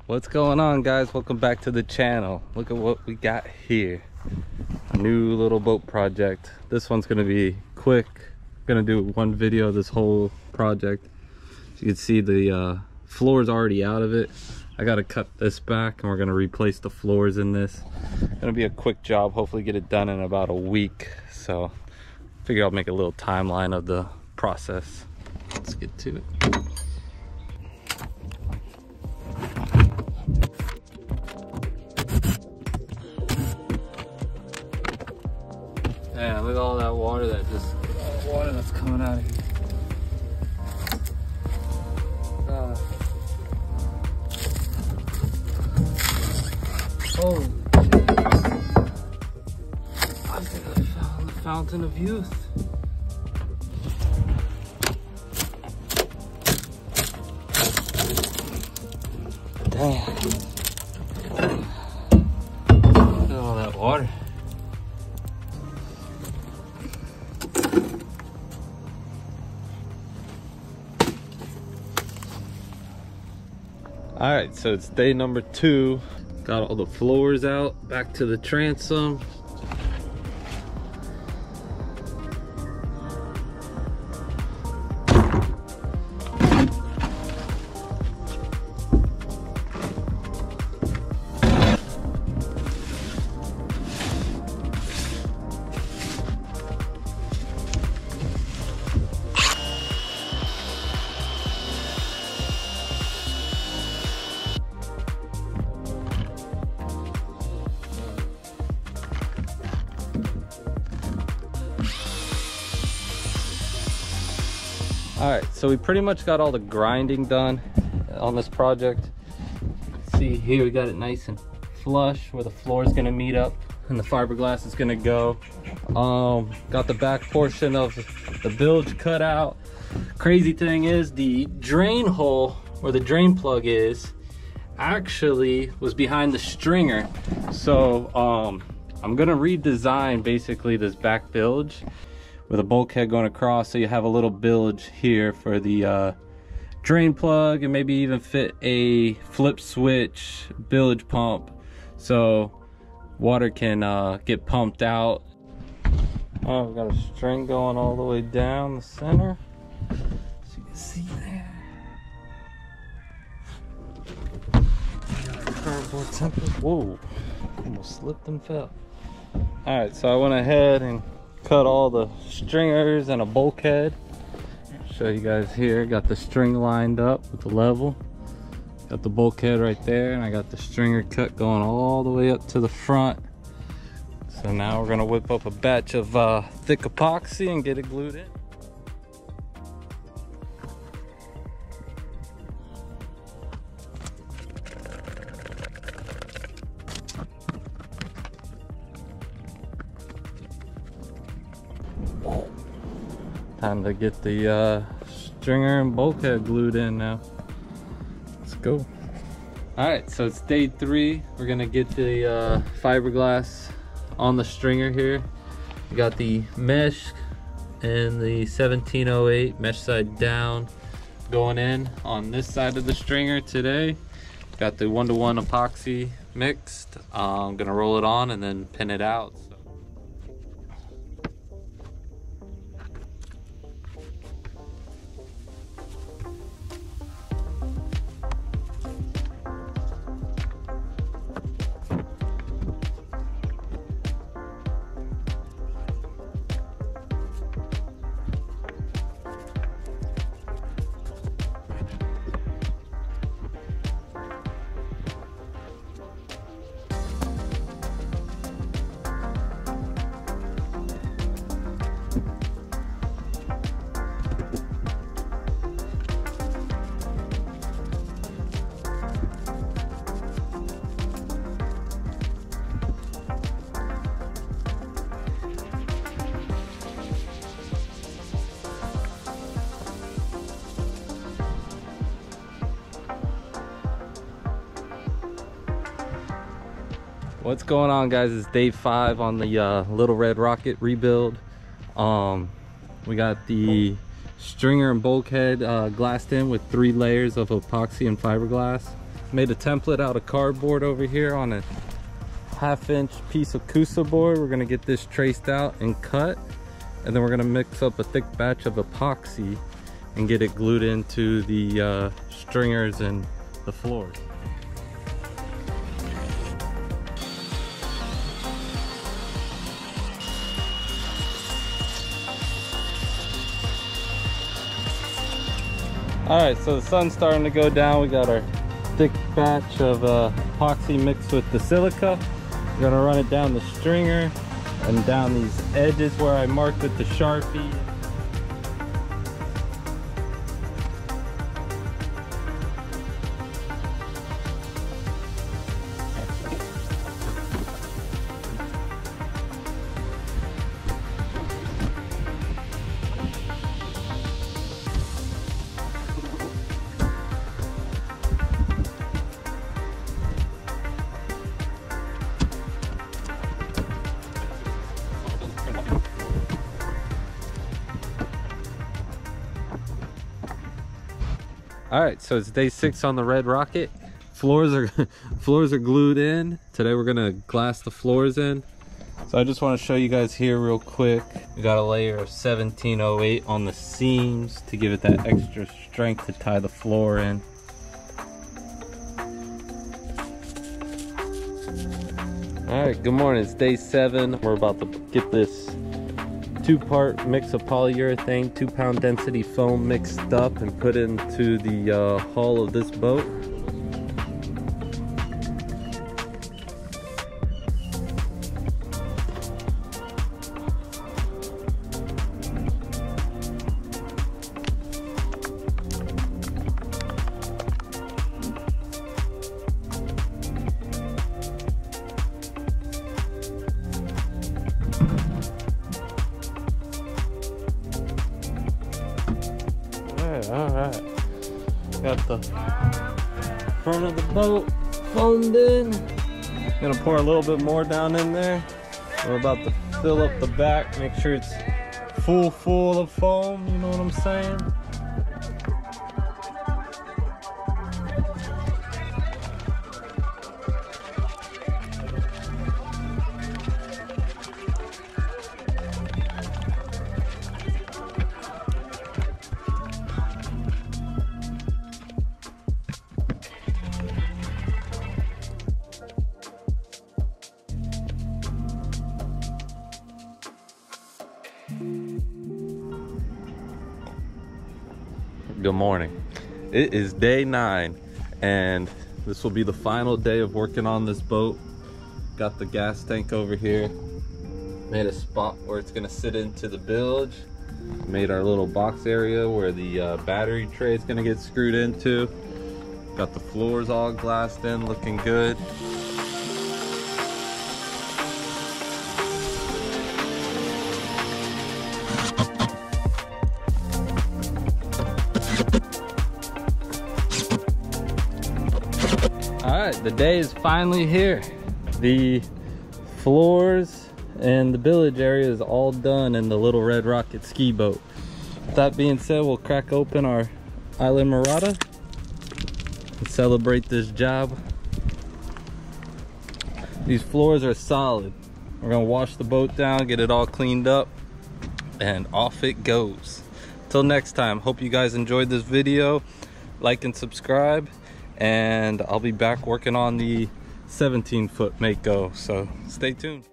What's going on, guys? Welcome back to the channel. Look at what we got here. A new little boat project. This one's gonna be quick. Gonna do one video of this whole project. As you can see, the floor's already out of it. I gotta cut this back and we're gonna replace the floors in this. Gonna be a quick job, hopefully get it done in about a week. So figure I'll make a little timeline of the process. Let's get to it. Yeah, look at all that water that's coming out of here. Oh, I think I found the fountain of youth. Damn. Look at all that water. All right, so it's day number 2. Got all the floors out, back to the transom. All right, so we pretty much got all the grinding done on this project. See here, we got it nice and flush where the floor is gonna meet up and the fiberglass is gonna go. Got the back portion of the bilge cut out. Crazy thing is, the drain hole where the drain plug is actually was behind the stringer. So I'm gonna redesign basically this back bilge with a bulkhead going across, so you have a little bilge here for the drain plug, and maybe even fit a flip switch bilge pump so water can get pumped out. Oh, we've got a string going all the way down the center, so you can see there. Got our cardboard template. Whoa, almost slipped and fell. All right, so I went ahead and cut all the stringers and a bulkhead. Show you guys here. Got the string lined up with the level. Got the bulkhead right there, and I got the stringer cut going all the way up to the front. So now we're gonna whip up a batch of thick epoxy and get it glued in. Time to get the stringer and bulkhead glued in now. Let's go. All right, so it's day 3. We're gonna get the fiberglass on the stringer here. We got the mesh and the 1708 mesh side down going in on this side of the stringer today. Got the 1-to-1 epoxy mixed. I'm gonna roll it on and then pin it out. What's going on, guys? It's day 5 on the Little Red Rocket rebuild. We got the stringer and bulkhead glassed in with 3 layers of epoxy and fiberglass. Made a template out of cardboard over here on a 1/2-inch piece of Kusa board. We're gonna get this traced out and cut, and then we're gonna mix up a thick batch of epoxy and get it glued into the stringers and the floors. All right, so the sun's starting to go down. We got our thick batch of epoxy mixed with the silica. We're gonna run it down the stringer and down these edges where I marked with the Sharpie. All right, so it's day 6 on the Red Rocket. Floors are glued in. Today we're gonna glass the floors in. So I just want to show you guys here real quick. We got a layer of 1708 on the seams to give it that extra strength to tie the floor in. All right, good morning. It's day 7. We're about to get this 2-part mix of polyurethane, 2-pound density foam mixed up and put into the hull of this boat. All right, got the front of the boat foamed in. Gonna pour a little bit more down in there. We're about to fill up the back, make sure it's full of foam, you know what I'm saying? Good morning. It is day 9 and this will be the final day of working on this boat. Got the gas tank over here. Made a spot where it's gonna sit into the bilge. Made our little box area where the battery tray is gonna get screwed into. Got the floors all glassed in, looking good. Alright, the day is finally here. The floors and the bilge area is all done in the little Red Rocket ski boat. That being said, we'll crack open our Islamorada and celebrate this job. These floors are solid. We're gonna wash the boat down, get it all cleaned up, and off it goes. Till next time, hope you guys enjoyed this video. Like and subscribe, and I'll be back working on the 17-foot Mako, so stay tuned.